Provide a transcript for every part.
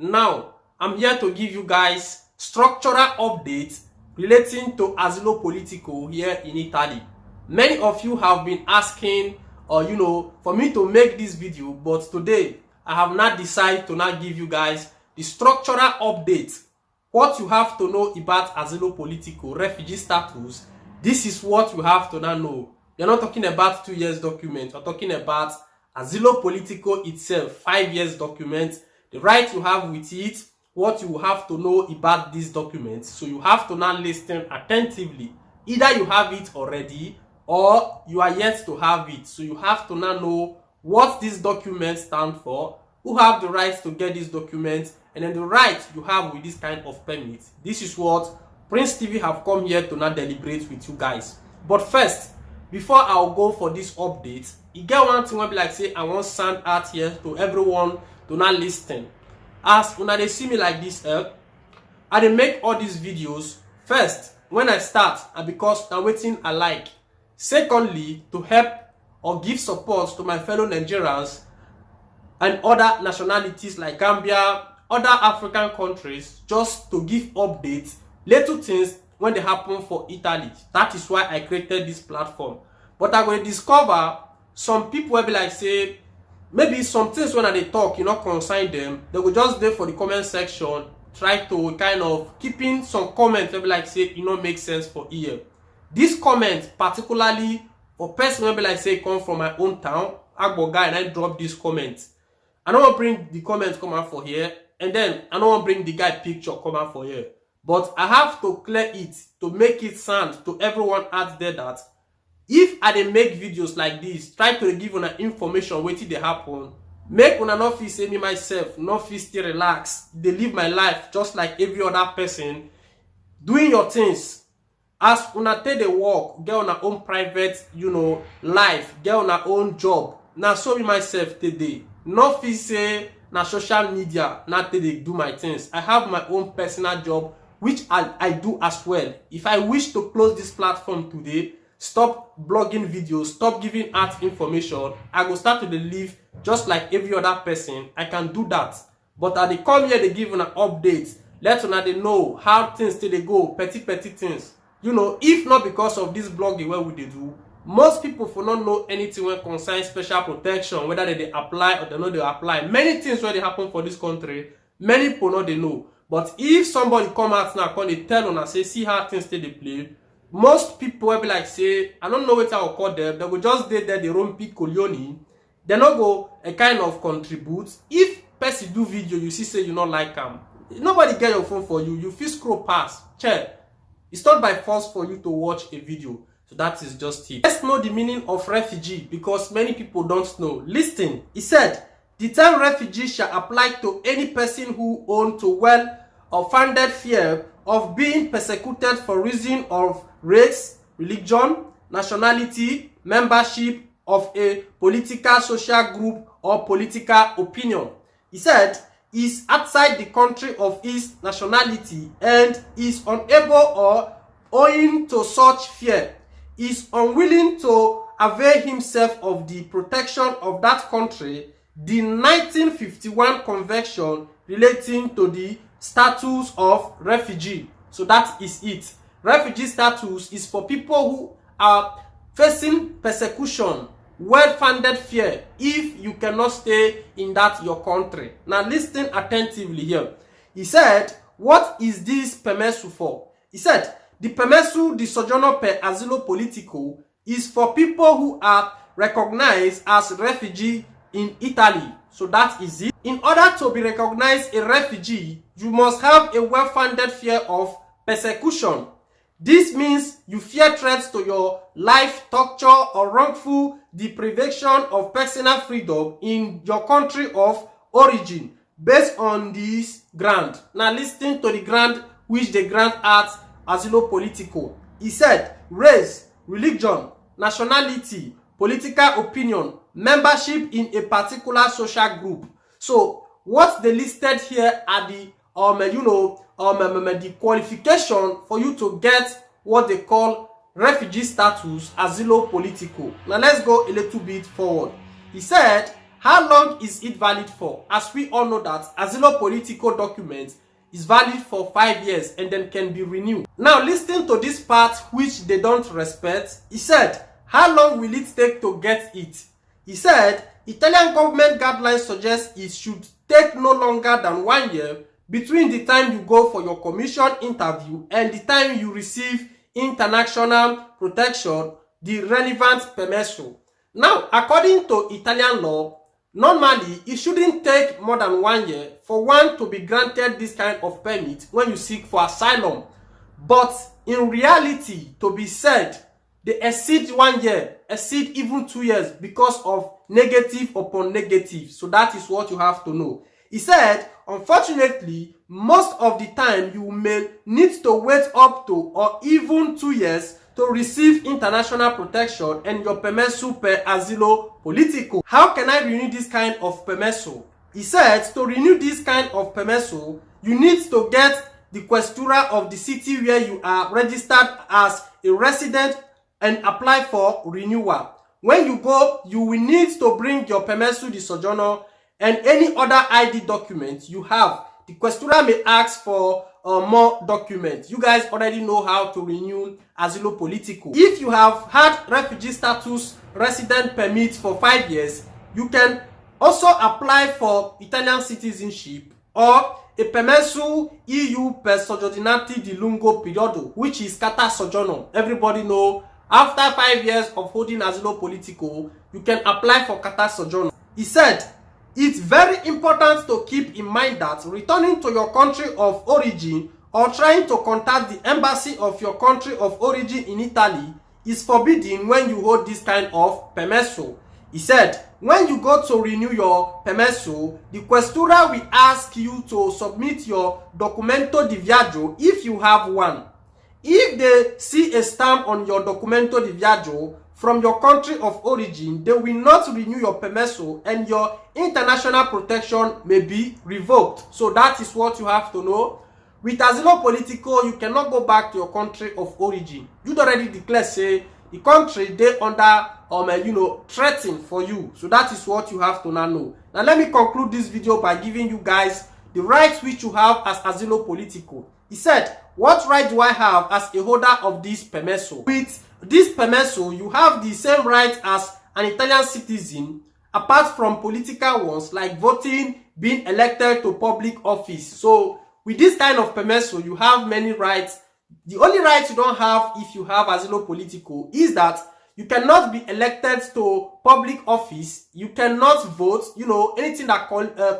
Now, I'm here to give you guys structural updates relating to Asilo Politico here in Italy. Many of you have been asking for me to make this video, but today I have not decided to now give you guys the structural update. What you have to know about Asilo Politico, refugee status, this is what you have to now know. We're not talking about 2 years document, we're talking about Asilo Politico itself, 5 years document, the right you have with it, what you have to know about this document. So you have to now listen attentively. Either you have it already or you are yet to have it. So you have to now know what this document stands for, who have the right to get this document, and then the right you have with this kind of permit. This is what Prince TV have come here to now deliberate with you guys. But first, before I'll go for this update, you get one thing where be like say I want send out here to everyone to now listen. As when they see me like this, I dey make all these videos first when I start and because I'm waiting I like. Secondly, to help or give support to my fellow Nigerians and other nationalities like Gambia, other African countries, just to give updates, little things when they happen for Italy. That is why I created this platform. But I will discover some people will be like say, maybe some things when they talk, concern them, they will just there for the comment section, try to kind of keeping some comments will be like say, make sense for ear. This comment, particularly for person will be like say come from my own town, Agbo guy, and I drop this comment. I don't want to bring the comments come out for here, and then I don't want to bring the guy picture come out for here. But I have to clear it to make it sound to everyone out there that if I dey make videos like this, try to give una information wetin dey happen, make una not feel say me myself, not feel still relax, dey live my life just like every other person, doing your things. As una take dey work, get una own private, life, get una own job. Now so me myself today, not feel say na social media, not take dey do my things. I have my own personal job, which I do as well. If I wish to close this platform today, stop blogging videos, stop giving out information, I go start to live just like every other person. I can do that. But I dey come here, they give an update, let una they know how things till they go, petty things. If not because of this blogging where we they do, most people for not know anything when concern special protection, whether they apply or they know they apply. Many things where they happen for this country, many people know they know. But if somebody come out now, come they tell on say, see how things still they play, most people will be like say, I don't know what I will call them, they will just there, they run Piccolioni, they not go a kind of contribute. If person do video, you see say you not like them, nobody get your phone for you, you feel scroll past, check. It's not by force for you to watch a video. So that is just it. Let's know the meaning of refugee because many people don't know. Listen, he said, the term refugee shall apply to any person who owns to well or founded fear of being persecuted for reason of race, religion, nationality, membership of a political social group or political opinion. He said, is outside the country of his nationality and is unable or owing to such fear, is unwilling to avail himself of the protection of that country, the 1951 Convention relating to the status of refugee. So that is it. Refugee status is for people who are facing persecution, well-founded fear, if you cannot stay in that your country. Now listen attentively here. He said, what is this permesso for? He said, the permesso di soggiorno per asilo politico is for people who are recognized as refugee in Italy. So that is it. In order to be recognized a refugee, you must have a well-founded fear of persecution. This means you fear threats to your life, torture, or wrongful deprivation of personal freedom in your country of origin based on this grant. Now listen to the grant which they grant at Asilo Politico. He said, race, religion, nationality, political opinion, membership in a particular social group. So what they listed here are the the qualification for you to get what they call refugee status, Asilo Politico. Now let's go a little bit forward. He said, how long is it valid for? As we all know that Asilo Politico document is valid for 5 years and then can be renewed. Now listen to this part which they don't respect. He said, how long will it take to get it? He said, Italian government guidelines suggest it should take no longer than 1 year between the time you go for your commission interview and the time you receive international protection, the relevant permesso. Now, according to Italian law, normally it shouldn't take more than 1 year for one to be granted this kind of permit when you seek for asylum. But in reality, to be said, they exceed 1 year, exceed even 2 years because of negative upon negative. So that is what you have to know. He said, unfortunately, most of the time you may need to wait up to or even 2 years to receive international protection and your permesso per asilo politico. How can I renew this kind of permesso? He said, to renew this kind of permesso, you need to get the questura of the city where you are registered as a resident and apply for renewal. When you go, you will need to bring your permesso di soggiorno and any other ID document you have. The questura may ask for more documents. You guys already know how to renew Asilo Politico. If you have had refugee status resident permit for 5 years, you can also apply for Italian citizenship or a permesso EU per soggiornati di lungo periodo, which is carta soggiorno. Everybody know after 5 years of holding Asilo Politico, you can apply for carta soggiorno. He said, it's very important to keep in mind that returning to your country of origin or trying to contact the embassy of your country of origin in Italy is forbidden when you hold this kind of permesso. He said, when you go to renew your permesso, the questura will ask you to submit your documento di viaggio if you have one. If they see a stamp on your documento di viaggio from your country of origin, they will not renew your permesso and your international protection may be revoked. So that is what you have to know. With Asilo Politico, you cannot go back to your country of origin. You already declare, say, the country they under threatened for you. So that is what you have to now know. Now let me conclude this video by giving you guys the rights which you have as Asilo Politico. He said, what right do I have as a holder of this permesso? With this permesso, you have the same right as an Italian citizen, apart from political ones like voting, being elected to public office. So with this kind of permesso, you have many rights. The only right you don't have if you have Asilo Politico is that you cannot be elected to public office. You cannot vote, anything that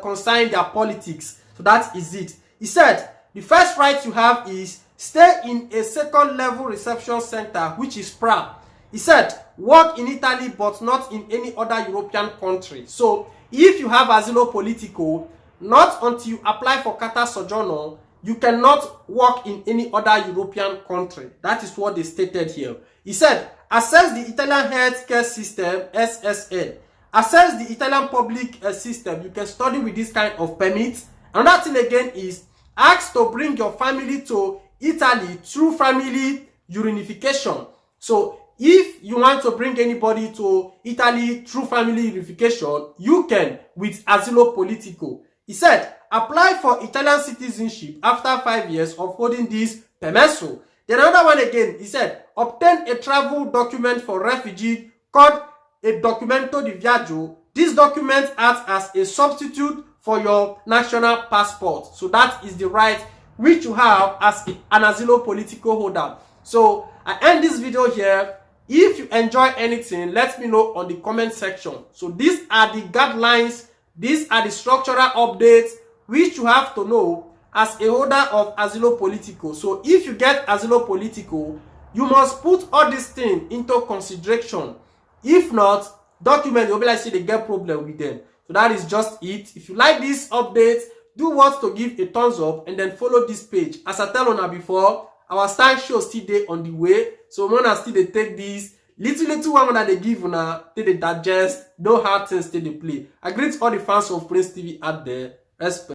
concerns their politics. So that is it. He said, the first right you have is stay in a second level reception center, which is PRA. He said, work in Italy but not in any other European country. So if you have Asilo Politico, not until you apply for carta soggiorno, you cannot work in any other European country. That is what they stated here. He said, access the Italian healthcare system, SSL. Access the Italian public system. You can study with this kind of permit. Another thing again is ask to bring your family to Italy through family reunification. So if you want to bring anybody to Italy through family reunification, you can with Asilo Politico. He said, apply for Italian citizenship after 5 years of holding this permesso. Then another one again, he said, obtain a travel document for refugee called a documento di viaggio. This document acts as a substitute for your national passport. So that is the right which you have as an Asilo Politico holder. So I end this video here. If you enjoy anything, let me know on the comment section. So these are the guidelines, these are the structural updates which you have to know as a holder of Asilo Politico. So if you get Asilo Politico, you must put all these things into consideration. If not, document you'll be like, say they get problem with them. So that is just it. If you like this update, do what to give a thumbs up and then follow this page. As I tell you before, our style show still there on the way. So when still they take this little one that they give una, they digest, no hard things till they play. I greet all the fans of Prince TV out there. Respect.